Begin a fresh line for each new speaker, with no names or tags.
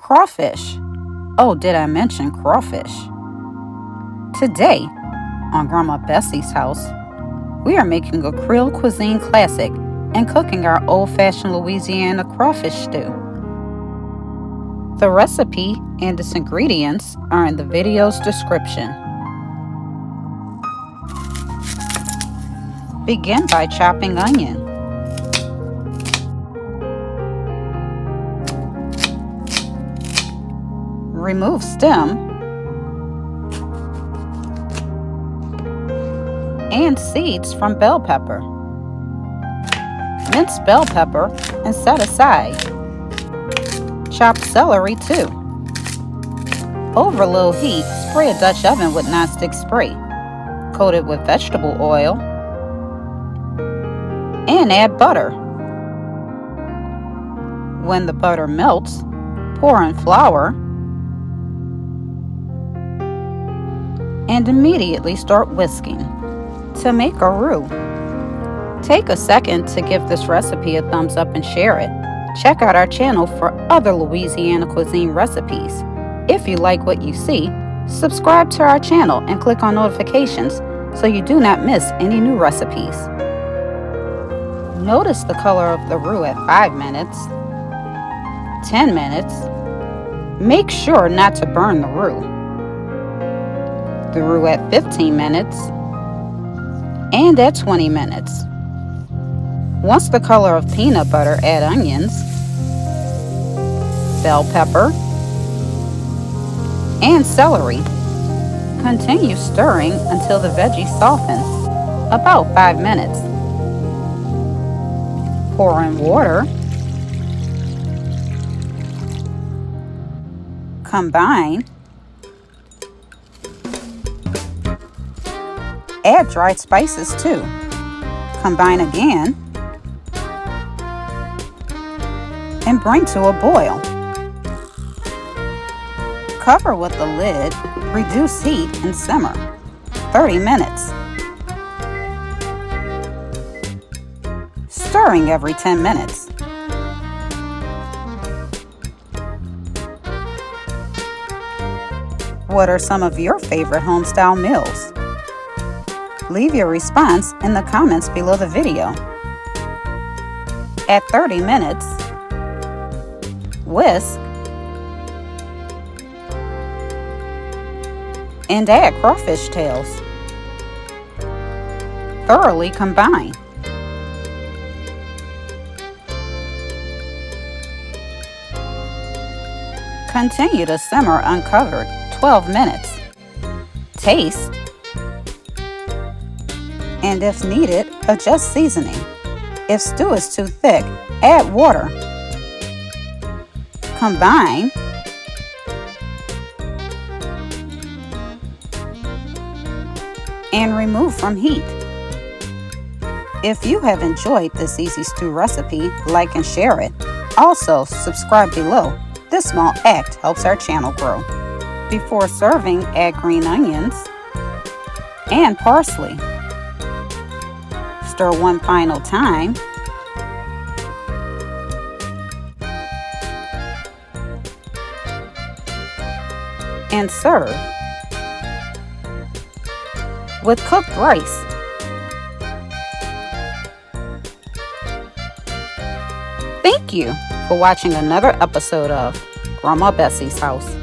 Crawfish. Oh, did I mention crawfish? Today, on Grandma Bessie's house, we are making a Creole cuisine classic and cooking our old-fashioned Louisiana crawfish stew. The recipe and its ingredients are in the video's description. Begin by chopping onion. Remove stem and seeds from bell pepper. Mince bell pepper and set aside. Chop celery too. Over low heat, spray a Dutch oven with nonstick spray. Coat it with vegetable oil and add butter. When the butter melts, pour in flour and immediately start whisking. To make a roux, take a second to give this recipe a thumbs up and share it. Check out our channel for other Louisiana cuisine recipes. If you like what you see, subscribe to our channel and click on notifications so you do not miss any new recipes. Notice the color of the roux at 5 minutes, 10 minutes. Make sure not to burn the roux. The roux at 15 minutes and at 20 minutes. Once the color of peanut butter, add onions, bell pepper, and celery. Continue stirring until the veggie softens, about 5 minutes. Pour in water. Combine. Add dried spices too. Combine again and bring to a boil. Cover with the lid, reduce heat and simmer 30 minutes. Stirring every 10 minutes. What are some of your favorite home-style meals? Leave your response in the comments below the video. At 30 minutes, whisk and add crawfish tails. Thoroughly combine. Continue to simmer uncovered 12 minutes. Taste, and if needed, adjust seasoning. If stew is too thick, add water. Combine and remove from heat. If you have enjoyed this easy stew recipe, like and share it. Also, subscribe below. This small act helps our channel grow. Before serving, add green onions and parsley. Stir one final time. And serve with cooked rice. Thank you for watching another episode of Grandma Bessie's House.